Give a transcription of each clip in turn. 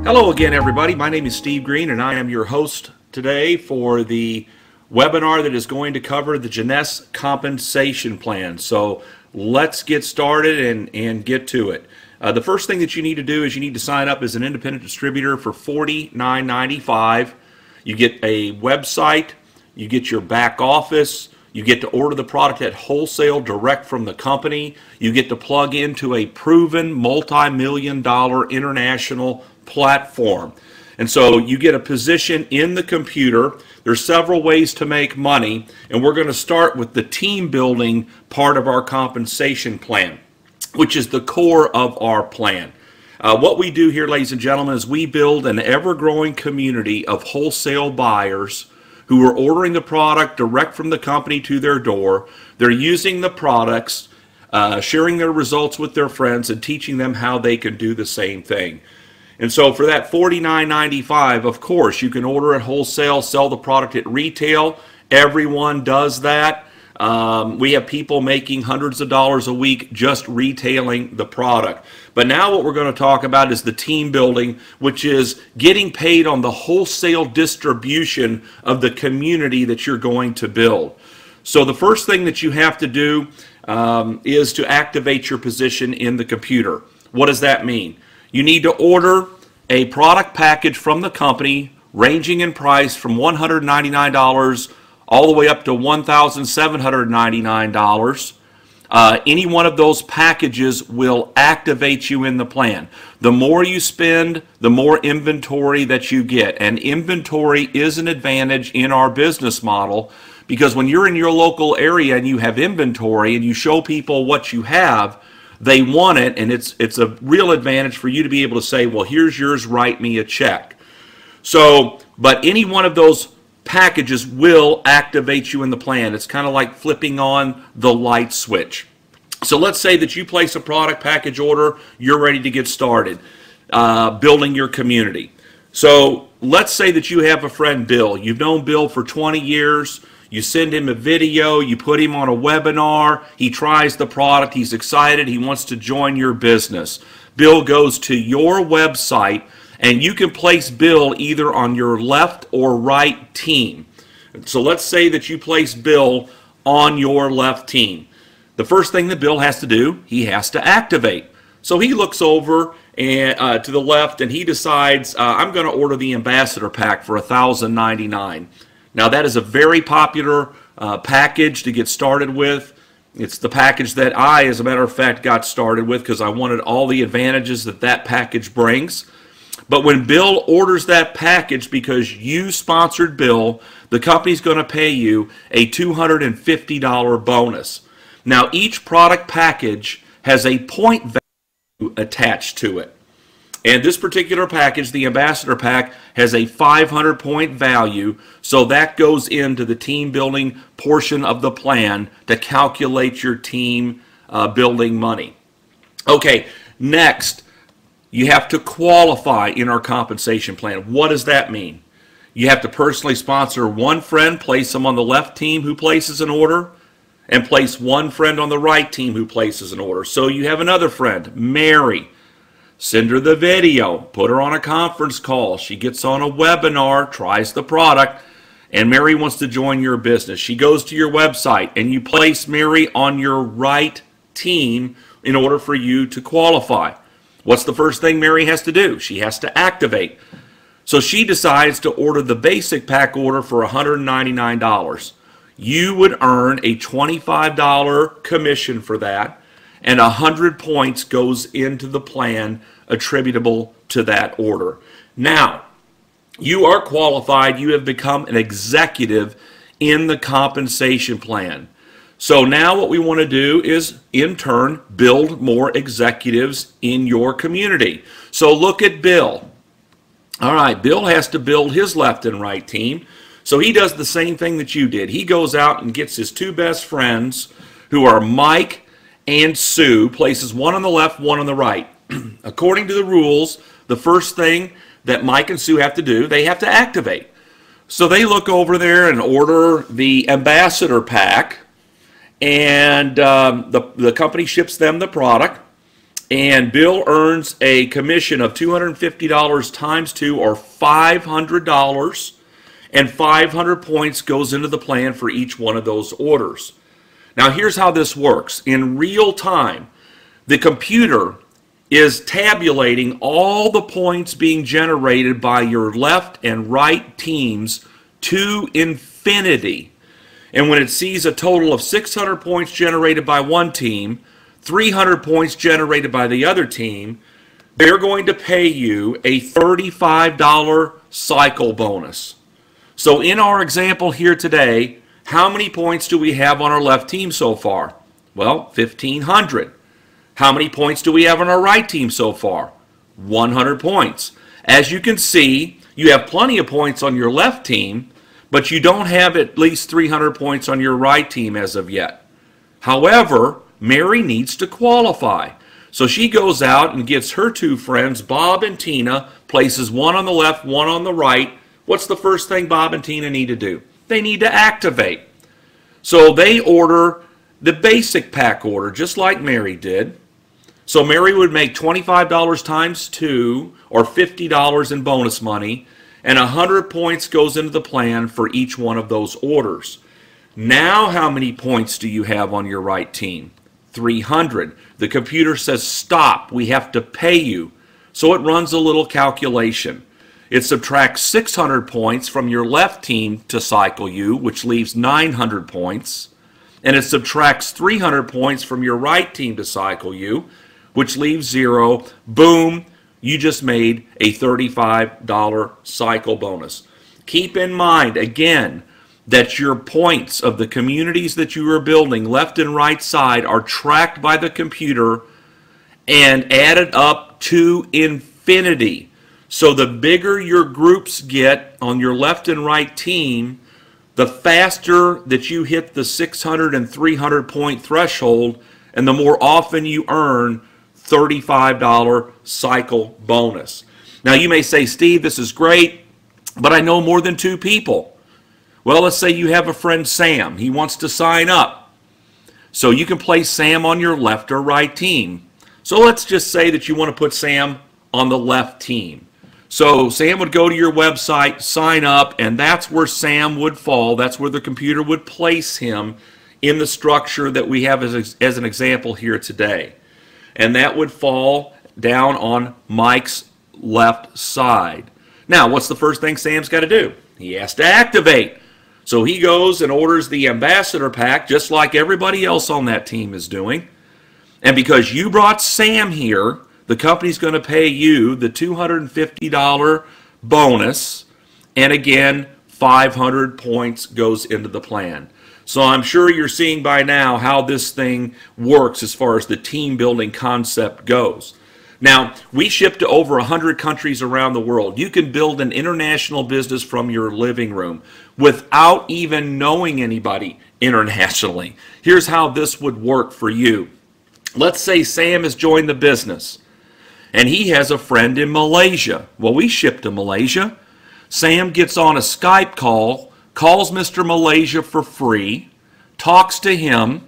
Hello again, everybody. My name is Steve Green, and I am your host today for the webinar that is going to cover the Jeunesse compensation plan. So let's get started and get to it. The first thing that you need to do is you need to sign up as an independent distributor for $49.95. You get a website, you get your back office, you get to order the product at wholesale direct from the company, you get to plug into a proven multi-million-dollar international platform. And so you get a position in the computer. There's several ways to make money, and we're going to start with the team building part of our compensation plan, which is the core of our plan. What we do here, ladies and gentlemen, is we build an ever-growing community of wholesale buyers who are ordering the product direct from the company to their door. They're using the products, sharing their results with their friends, and teaching them how they can do the same thing. And so for that $49.95, of course, you can order at wholesale, sell the product at retail. Everyone does that. We have people making hundreds of dollars a week just retailing the product. But now what we're going to talk about is the team building, which is getting paid on the wholesale distribution of the community that you're going to build. So the first thing that you have to do is to activate your position in the computer. What does that mean? You need to order a product package from the company ranging in price from $199 all the way up to $1,799. Any one of those packages will activate you in the plan. The more you spend, the more inventory that you get. And inventory is an advantage in our business model, because when you're in your local area and you have inventory and you show people what you have, they want it, and it's a real advantage for you to be able to say, well, here's yours, write me a check. So, but any one of those packages will activate you in the plan. It's kind of like flipping on the light switch. So let's say that you place a product package order, you're ready to get started building your community. So let's say that you have a friend, Bill. You've known Bill for 20 years. You send him a video, you put him on a webinar, he tries the product, he's excited, he wants to join your business. Bill goes to your website, and you can place Bill either on your left or right team. So let's say that you place Bill on your left team. The first thing that Bill has to do, he has to activate. So he looks over and, to the left, and he decides, I'm going to order the Ambassador Pack for $1,099. Now that is a very popular package to get started with. It's the package that I, as a matter of fact, got started with because I wanted all the advantages that that package brings. But when Bill orders that package because you sponsored Bill, the company's going to pay you a $250 bonus. Now each product package has a point value attached to it. And this particular package, the Ambassador Pack, has a 500-point value, so that goes into the team building portion of the plan to calculate your team building money. Okay, next, you have to qualify in our compensation plan. What does that mean? You have to personally sponsor one friend, place them on the left team who places an order, and place one friend on the right team who places an order. So you have another friend, Mary. Send her the video, put her on a conference call. She gets on a webinar, tries the product, and Mary wants to join your business. She goes to your website, and you place Mary on your right team in order for you to qualify. What's the first thing Mary has to do? She has to activate. So she decides to order the basic pack order for $199. You would earn a $25 commission for that, and 100 points goes into the plan attributable to that order. Now, you are qualified. You have become an executive in the compensation plan. So now what we want to do is, in turn, build more executives in your community. So look at Bill. All right, Bill has to build his left and right team. So he does the same thing that you did. He goes out and gets his two best friends, who are Mike and Sue, places one on the left, one on the right. According to the rules, the first thing that Mike and Sue have to do, they have to activate. So they look over there and order the Ambassador Pack, and the company ships them the product. And Bill earns a commission of $250 times 2, or $500, and 500 points goes into the plan for each one of those orders. Now here's how this works. In real time, the computer is tabulating all the points being generated by your left and right teams to infinity. And when it sees a total of 600 points generated by one team, 300 points generated by the other team, they're going to pay you a $35 cycle bonus. So in our example here today, how many points do we have on our left team so far? Well, 1,500. How many points do we have on our right team so far? 100 points. As you can see, you have plenty of points on your left team, but you don't have at least 300 points on your right team as of yet. However, Mary needs to qualify. So she goes out and gets her two friends, Bob and Tina, places one on the left, one on the right. What's the first thing Bob and Tina need to do? They need to activate. So they order the basic pack order, just like Mary did. So Mary would make $25 times 2, or $50 in bonus money, and 100 points goes into the plan for each one of those orders. Now how many points do you have on your right team? 300. The computer says, stop, we have to pay you. So it runs a little calculation. It subtracts 600 points from your left team to cycle you, which leaves 900 points. And it subtracts 300 points from your right team to cycle you, which leaves 0. Boom, you just made a $35 cycle bonus. Keep in mind, again, that your points of the communities that you are building, left and right side, are tracked by the computer and added up to infinity. So the bigger your groups get on your left and right team, the faster that you hit the 600 and 300 point threshold, and the more often you earn $35 cycle bonus. Now you may say, Steve, this is great, but I know more than 2 people. Well, let's say you have a friend, Sam. He wants to sign up. So you can place Sam on your left or right team. So let's just say that you want to put Sam on the left team. So Sam would go to your website, sign up, and that's where Sam would fall. That's where the computer would place him in the structure that we have as an example here today. And that would fall down on Mike's left side. Now, what's the first thing Sam's got to do? He has to activate. So he goes and orders the ambassador pack, just like everybody else on that team is doing. And because you brought Sam here, the company's going to pay you the $250 bonus. And again, 500 points goes into the plan. So I'm sure you're seeing by now how this thing works as far as the team building concept goes. Now, we ship to over 100 countries around the world. You can build an international business from your living room without even knowing anybody internationally. Here's how this would work for you. Let's say Sam has joined the business and he has a friend in Malaysia. Well, we ship to Malaysia. Sam gets on a Skype call, calls Mr. Malaysia for free, talks to him,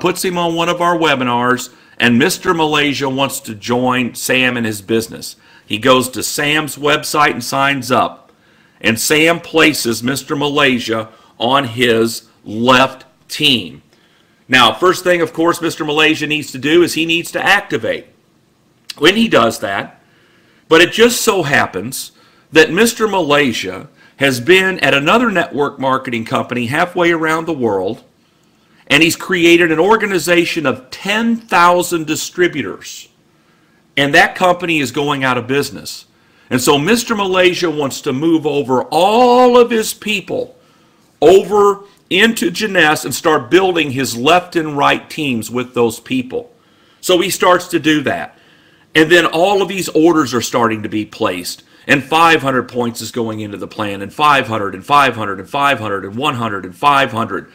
puts him on one of our webinars, and Mr. Malaysia wants to join Sam in his business. He goes to Sam's website and signs up. And Sam places Mr. Malaysia on his left team. Now, first thing, of course, Mr. Malaysia needs to do is he needs to activate. When he does that, but it just so happens that Mr. Malaysia has been at another network marketing company halfway around the world, and he's created an organization of 10,000 distributors. And that company is going out of business. And so Mr. Malaysia wants to move over all of his people over into Jeunesse and start building his left and right teams with those people. So he starts to do that. And then all of these orders are starting to be placed. And 500 points is going into the plan, and 500, and 500, and 500, and 100, and 500.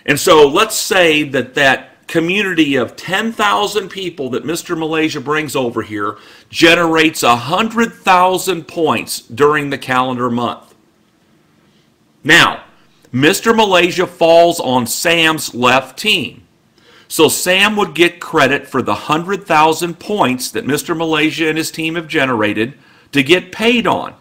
And so let's say that that community of 10,000 people that Mr. Malaysia brings over here generates 100,000 points during the calendar month. Now, Mr. Malaysia falls on Sam's left team. So Sam would get credit for the 100,000 points that Mr. Malaysia and his team have generated to get paid on.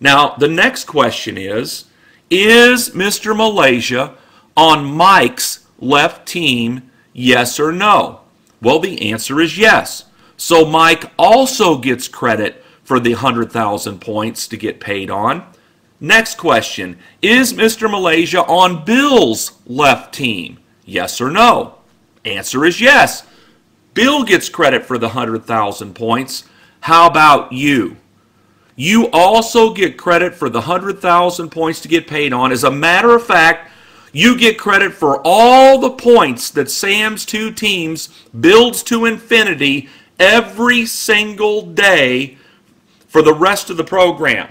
Now, the next question is Mr. Malaysia on Mike's left team, yes or no? Well, the answer is yes. So Mike also gets credit for the 100,000 points to get paid on. Next question, is Mr. Malaysia on Bill's left team? Yes or no? Answer is yes. Bill gets credit for the 100,000 points. How about you? You also get credit for the 100,000 points to get paid on. As a matter of fact, you get credit for all the points that Sam's two teams builds to infinity every single day for the rest of the program.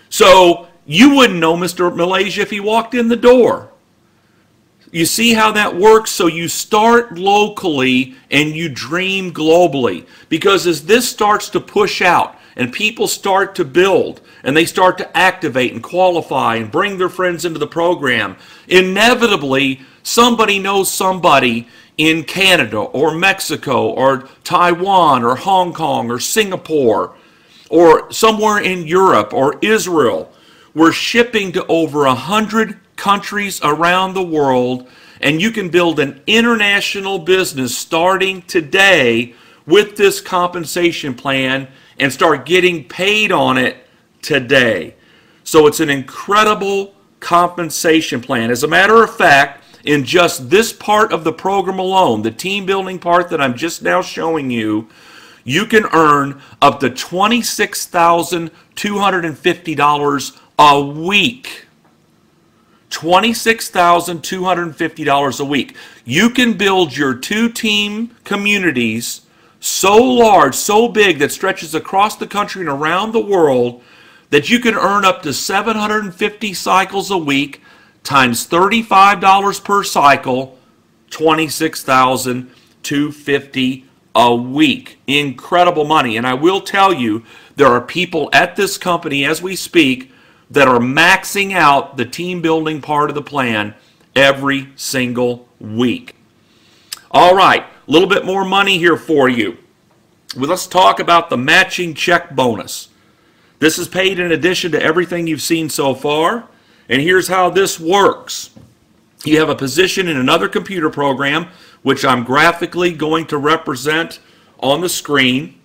So you wouldn't know Mr. Malaysia if he walked in the door. You see how that works? So you start locally and you dream globally. Because as this starts to push out and people start to build and they start to activate and qualify and bring their friends into the program, inevitably somebody knows somebody in Canada or Mexico or Taiwan or Hong Kong or Singapore or somewhere in Europe or Israel. We're shipping to over 100 countries around the world, and you can build an international business starting today with this compensation plan and start getting paid on it today. So it's an incredible compensation plan. As a matter of fact, in just this part of the program alone, the team building part that I'm just now showing you, you can earn up to $26,250 a week. $26,250 a week. You can build your two-team communities so large, so big, that stretches across the country and around the world that you can earn up to 750 cycles a week times $35 per cycle, $26,250 a week. Incredible money. And I will tell you, there are people at this company as we speak that are maxing out the team building part of the plan every single week. All right, a little bit more money here for you. Well, let's talk about the matching check bonus. This is paid in addition to everything you've seen so far. And here's how this works. You have a position in another computer program, which I'm graphically going to represent on the screen.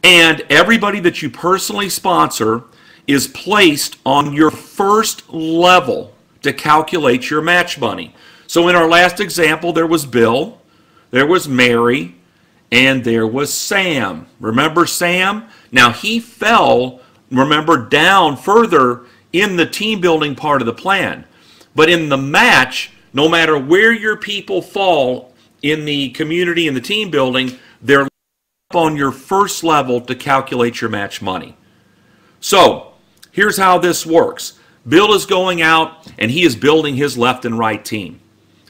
And everybody that you personally sponsor is placed on your first level to calculate your match money. So in our last example, there was Bill, there was Mary, and there was Sam. Remember Sam? Now he fell, remember, down further in the team building part of the plan. But in the match, no matter where your people fall in the community and the team building, they're up on your first level to calculate your match money. So here's how this works. Bill is going out and he is building his left and right team.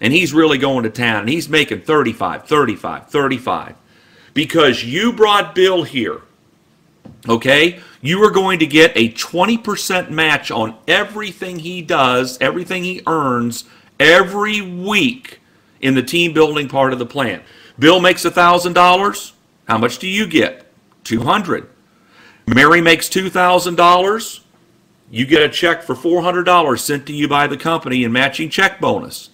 And he's really going to town. And he's making 35, 35, 35. Because you brought Bill here, okay, you are going to get a 20% match on everything he does, everything he earns every week in the team building part of the plan. Bill makes $1,000. How much do you get? $200. Mary makes $2,000. You get a check for $400 sent to you by the company in matching check bonus.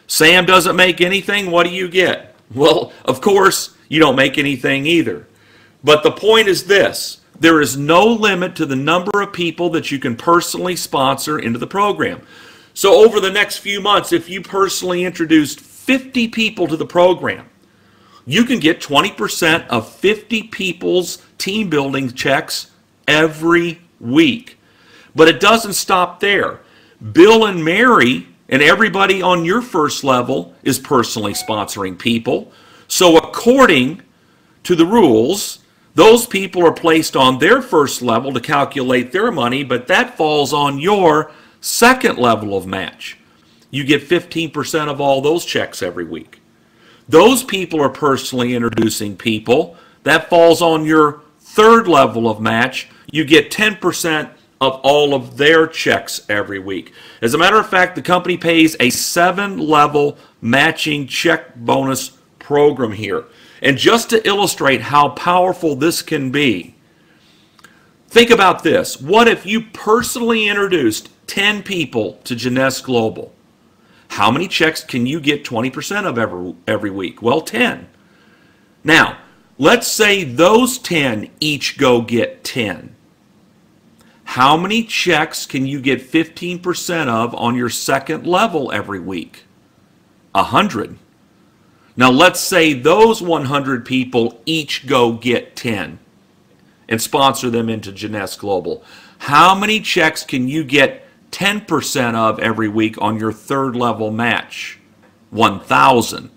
Sam doesn't make anything. What do you get? Well, of course, you don't make anything either. But the point is this. There is no limit to the number of people that you can personally sponsor into the program. So over the next few months, if you personally introduced 50 people to the program, you can get 20% of 50 people's team building checks every week. But it doesn't stop there. Bill and Mary and everybody on your first level is personally sponsoring people. So according to the rules, those people are placed on their first level to calculate their money, but that falls on your second level of match. You get 15% of all those checks every week. Those people are personally introducing people. That falls on your third level of match. You get 10% of all of their checks every week. As a matter of fact, the company pays a 7-level matching check bonus program here. And just to illustrate how powerful this can be, think about this. What if you personally introduced 10 people to Jeunesse Global? How many checks can you get 20% of every week? Well, 10. Now, let's say those 10 each go get 10. How many checks can you get 15% of on your second level every week? 100. Now, let's say those 100 people each go get 10 and sponsor them into Jeunesse Global. How many checks can you get 10% of every week on your third level match? 1,000.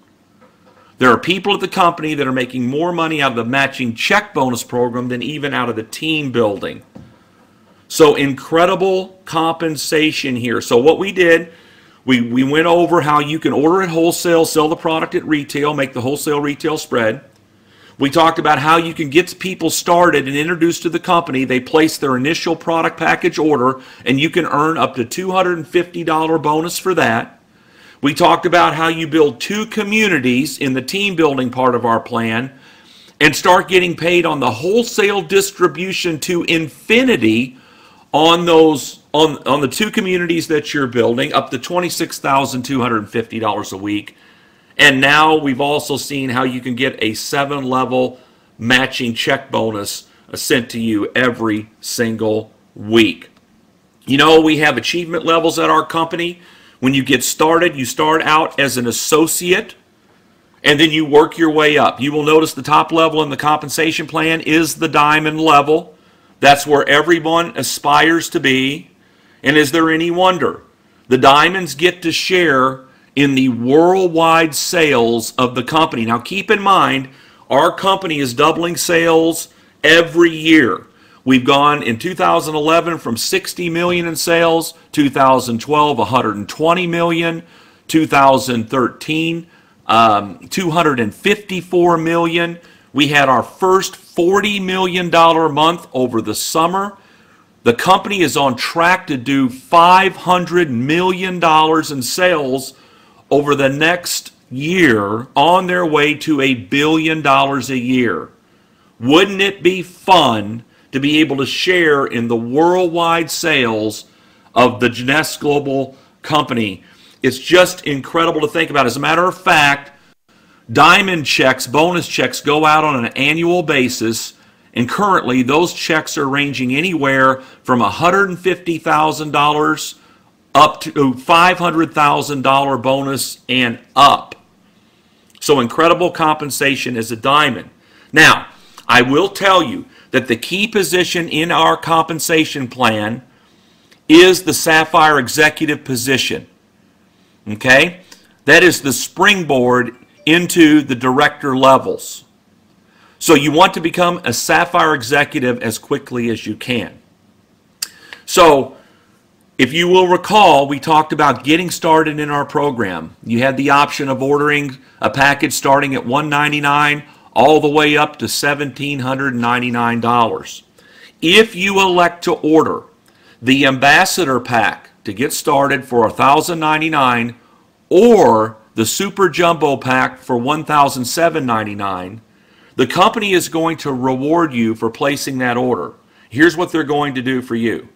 There are people at the company that are making more money out of the matching check bonus program than even out of the team building. So incredible compensation here. So what we did, we went over how you can order at wholesale, sell the product at retail, make the wholesale retail spread. We talked about how you can get people started and introduced to the company. They place their initial product package order, and you can earn up to $250 bonus for that. We talked about how you build 2 communities in the team building part of our plan and start getting paid on the wholesale distribution to infinity on those on the 2 communities that you're building, up to $26,250 a week. And now we've also seen how you can get a 7-level matching check bonus sent to you every single week. You know, we have achievement levels at our company. When you get started, you start out as an associate, and then you work your way up. You will notice the top level in the compensation plan is the diamond level. That's where everyone aspires to be. And is there any wonder? The diamonds get to share in the worldwide sales of the company. Now keep in mind, our company is doubling sales every year. We've gone in 2011 from 60 million in sales, 2012 120 million, 2013 254 million. We had our first $40 million month over the summer. The company is on track to do $500 million in sales over the next year, on their way to $1 billion a year. Wouldn't it be fun to be able to share in the worldwide sales of the Jeunesse Global company? It's just incredible to think about. As a matter of fact, diamond checks, bonus checks, go out on an annual basis, and currently those checks are ranging anywhere from $150,000 up to $500,000 bonus and up. So incredible compensation as a diamond. Now, I will tell you that the key position in our compensation plan is the Sapphire Executive position. Okay? That is the springboard into the director levels. So you want to become a Sapphire Executive as quickly as you can. So, if you will recall, we talked about getting started in our program. You had the option of ordering a package starting at $199 all the way up to $1,799. If you elect to order the Ambassador Pack to get started for $1,099 or the Super Jumbo Pack for $1,799, the company is going to reward you for placing that order. Here's what they're going to do for you.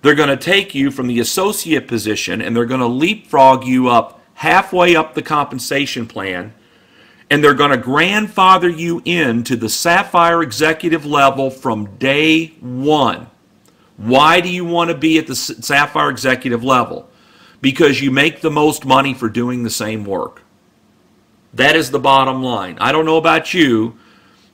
They're going to take you from the associate position and they're going to leapfrog you up halfway up the compensation plan, and they're going to grandfather you into the Sapphire Executive level from day one. Why do you want to be at the Sapphire Executive level? Because you make the most money for doing the same work. That is the bottom line. I don't know about you,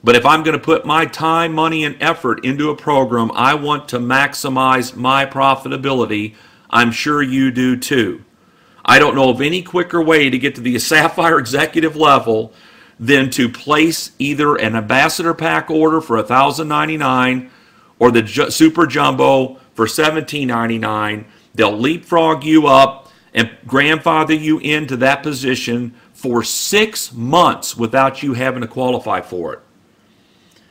but if I'm going to put my time, money, and effort into a program, I want to maximize my profitability. I'm sure you do too. I don't know of any quicker way to get to the Sapphire Executive level than to place either an Ambassador Pack order for $1,099 or the Super Jumbo for $1,799. They'll leapfrog you up and grandfather you into that position for 6 months without you having to qualify for it.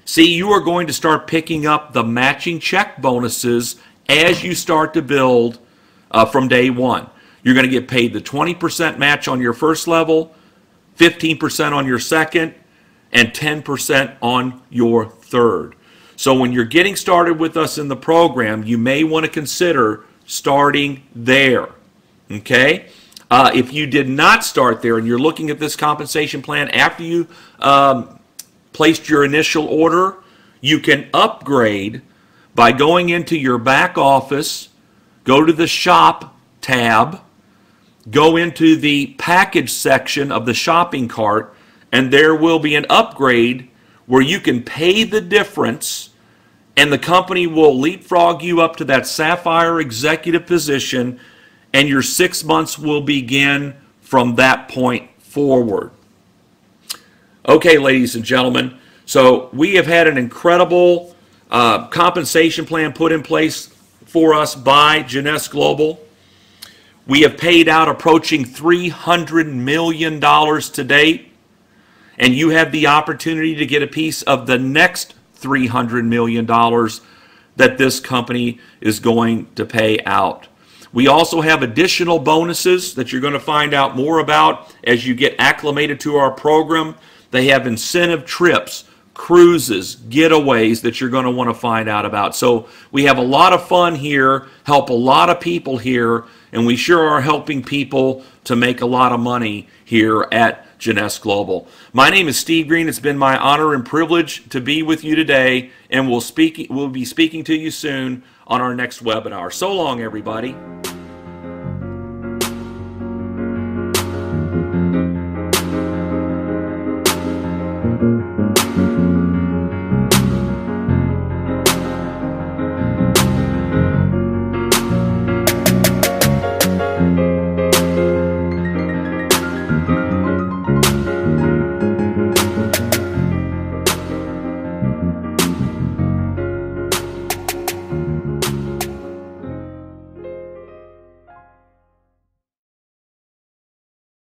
See, you are going to start picking up the matching check bonuses as you start to build from day one. You're going to get paid the 20% match on your first level, 15% on your second, and 10% on your third. So when you're getting started with us in the program, you may want to consider starting there. Okay? If you did not start there and you're looking at this compensation plan after you placed your initial order, you can upgrade by going into your back office, go to the shop tab, go into the package section of the shopping cart, and there will be an upgrade where you can pay the difference and the company will leapfrog you up to that Sapphire executive position, and your 6 months will begin from that point forward. Okay, ladies and gentlemen, so we have had an incredible compensation plan put in place for us by Jeunesse Global. We have paid out approaching $300 million to date, and you have the opportunity to get a piece of the next $300 million that this company is going to pay out. We also have additional bonuses that you're going to find out more about as you get acclimated to our program. They have incentive trips, cruises, getaways that you're going to want to find out about. So we have a lot of fun here, help a lot of people here, and we sure are helping people to make a lot of money here at Jeunesse Global. My name is Steve Green. It's been my honor and privilege to be with you today, and we'll be speaking to you soon on our next webinar. So long, everybody.